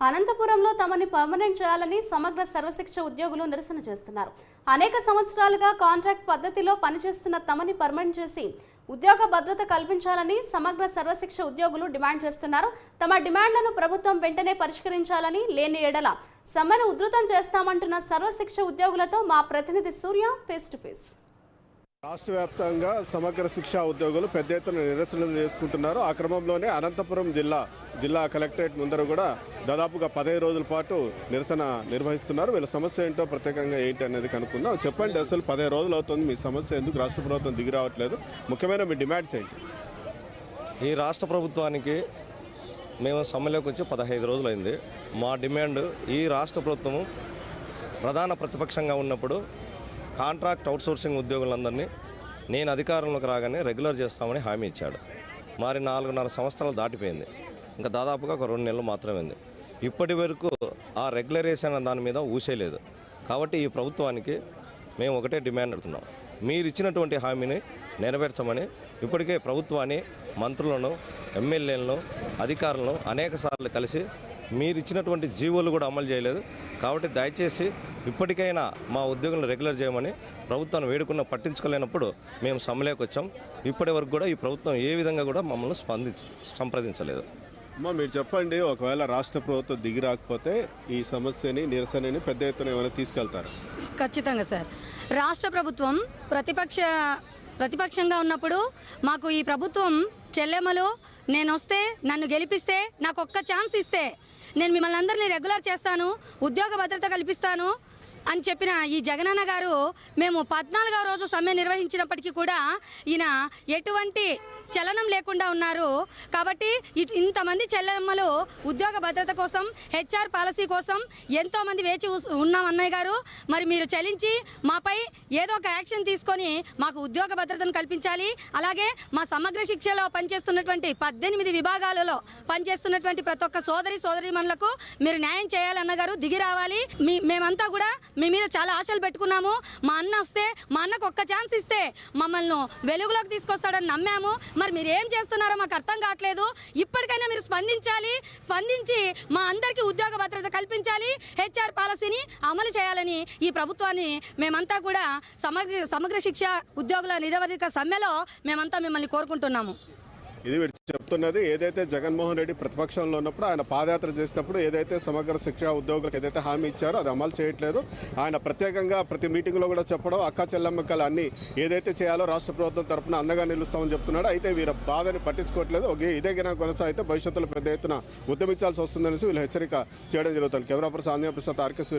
అనంతపురంలో తమని పర్మనెంట్ చేయాలని సమగ్ర సర్వశిక్ష ఉద్యోగులు నిరసన చేస్తున్నారు. అనేక సంవత్సరాలుగా కాంట్రాక్ట్ పద్ధతిలో పనిచేస్తున్న తమని పర్మనెంట్ చేసి ఉద్యోగ భద్రత కల్పించాలని సమగ్ర సర్వశిక్ష ఉద్యోగులు డిమాండ్ చేస్తున్నారు. తమ డిమాండ్లను ప్రభుత్వం వెంటనే పరిష్కరించాలని, లేని ఎడల సమ్మెను ఉధృతం చేస్తామంటున్న సర్వశిక్ష ఉద్యోగులతో మా ప్రతినిధి సూర్య ఫేస్ టు ఫేస్. రాష్ట్ర వ్యాప్తంగా సమగ్ర శిక్షా ఉద్యోగులు పెద్ద ఎత్తున నిరసనలు చేసుకుంటున్నారు. ఆ క్రమంలోనే అనంతపురం జిల్లా కలెక్టరేట్ ముందర కూడా దాదాపుగా 15 రోజుల పాటు నిరసన నిర్వహిస్తున్నారు. వీళ్ళ సమస్య ఏంటో ప్రత్యేకంగా ఏంటి అనేది కనుక్కుందాం. చెప్పండి, అసలు 15 రోజులు అవుతుంది, మీ సమస్య ఎందుకు రాష్ట్ర ప్రభుత్వం దిగి రావట్లేదు? ముఖ్యమైన మీ డిమాండ్స్ ఏంటి? ఈ రాష్ట్ర ప్రభుత్వానికి మేము సమ్మెలోకి వచ్చి 15 రోజులైంది. మా డిమాండ్, ఈ రాష్ట్ర ప్రభుత్వము ప్రధాన ప్రతిపక్షంగా ఉన్నప్పుడు కాంట్రాక్ట్ అవుట్సోర్సింగ్ ఉద్యోగులందరినీ నేను అధికారంలోకి రాగానే రెగ్యులర్ చేస్తామని హామీ ఇచ్చాడు. మరి 4.5 సంవత్సరాలు దాటిపోయింది. ఇంకా దాదాపుగా ఒక 2 నెలలు మాత్రమే ఉంది. ఇప్పటి వరకు ఆ రెగ్యులరైజేషన్ దాని మీద ఊసేలేదు. కాబట్టి ఈ ప్రభుత్వానికి మేము ఒకటే డిమాండ్ అడుగుతున్నాం, మీరు ఇచ్చినటువంటి హామీని నెరవేర్చమని. ఇప్పటికే ప్రభుత్వాన్ని, మంత్రులను, ఎమ్మెల్యేలను, అధికారులను అనేకసార్లు కలిసి మీరు ఇచ్చినటువంటి జీవోలు కూడా అమలు చేయలేదు. కాబట్టి దయచేసి ఇప్పటికైనా మా ఉద్యోగులను రెగ్యులర్ చేయమని ప్రభుత్వాన్ని వేడుకున్న పట్టించుకోలేనప్పుడు మేము సమ్మెలోకి వచ్చాం. ఇప్పటి వరకు కూడా ఈ ప్రభుత్వం ఏ విధంగా కూడా మమ్మల్ని సంప్రదించలేదు. అమ్మా, మీరు చెప్పండి, ఒకవేళ రాష్ట్ర ప్రభుత్వం దిగి రాకపోతే ఈ సమస్యని, నిరసనని పెద్ద ఎత్తున ఏమైనా తీసుకెళ్తారు? ఖచ్చితంగా సార్. రాష్ట్ర ప్రభుత్వం ప్రతిపక్షంగా ఉన్నప్పుడు మాకు ఈ ప్రభుత్వం చెల్లెమ్మలు, నేను వస్తే, నన్ను గెలిపిస్తే, నాకు ఒక్క ఛాన్స్ ఇస్తే నేను మిమ్మల్ని అందరినీ రెగ్యులర్ చేస్తాను, ఉద్యోగ భద్రత కల్పిస్తాను అని చెప్పిన ఈ జగనన్న గారు మేము 14వ రోజు సమ్మె నిర్వహించినప్పటికీ కూడా ఈయన ఎటువంటి చలనం లేకుండా ఉన్నారు. కాబట్టి ఇంతమంది చెల్లెమ్మలు ఉద్యోగ భద్రత కోసం, హెచ్ఆర్ పాలసీ కోసం ఎంతోమంది వేచి ఉన్నాం అన్నయ్య గారు. మరి మీరు చలించి మాపై ఏదో ఒక యాక్షన్ తీసుకొని మాకు ఉద్యోగ భద్రతను కల్పించాలి. అలాగే మా సమగ్ర శిక్షలో పనిచేస్తున్నటువంటి 18 విభాగాలలో పనిచేస్తున్నటువంటి ప్రతి ఒక్క సోదరీమణులకు మీరు న్యాయం చేయాలి అన్నగారు, దిగి రావాలి. మేమంతా కూడా మీ మీద చాలా ఆశలు పెట్టుకున్నాము. మా అన్న వస్తే, మా అన్నకు ఒక్క ఛాన్స్ ఇస్తే మమ్మల్ని వెలుగులోకి తీసుకొస్తాడని నమ్మాము. మరి మీరు ఏం చేస్తున్నారో మాకు అర్థం కావట్లేదు. ఇప్పటికైనా మీరు స్పందించి మా అందరికీ ఉద్యోగ భద్రత కల్పించాలి, హెచ్ఆర్ పాలసీని అమలు చేయాలని ఈ ప్రభుత్వాన్ని మేమంతా కూడా సమగ్ర శిక్ష ఉద్యోగుల నిరవధిక సమ్మెలో మేమంతా మిమ్మల్ని కోరుకుంటున్నాము. ఇది వీరు చెప్తున్నది. ఏదైతే జగన్మోహన్ రెడ్డి ప్రతిపక్షంలో ఉన్నప్పుడు ఆయన పాదయాత్ర చేసినప్పుడు ఏదైతే సమగ్ర శిక్షా ఉద్యోగులకు ఏదైతే హామీ ఇచ్చారో అది అమలు చేయట్లేదు. ఆయన ప్రత్యేకంగా ప్రతి మీటింగ్లో కూడా చెప్పడం, అక్క చెల్లెమ్మకలు అన్నీ ఏదైతే చేయాలో రాష్ట్ర ప్రభుత్వం తరఫున అండగా నిలుస్తామని చెప్తున్నాడు. అయితే వీరి బాధని పట్టించుకోవట్లేదు. ఇదే గిన కొనసాగితే భవిష్యత్తులో పెద్ద ఎత్తున ఉద్యమించాల్సి వస్తుందనేసి వీళ్ళు హెచ్చరిక చేయడం జరుగుతుంది. Camera person Anjaneya Prasad, RK సూర్య.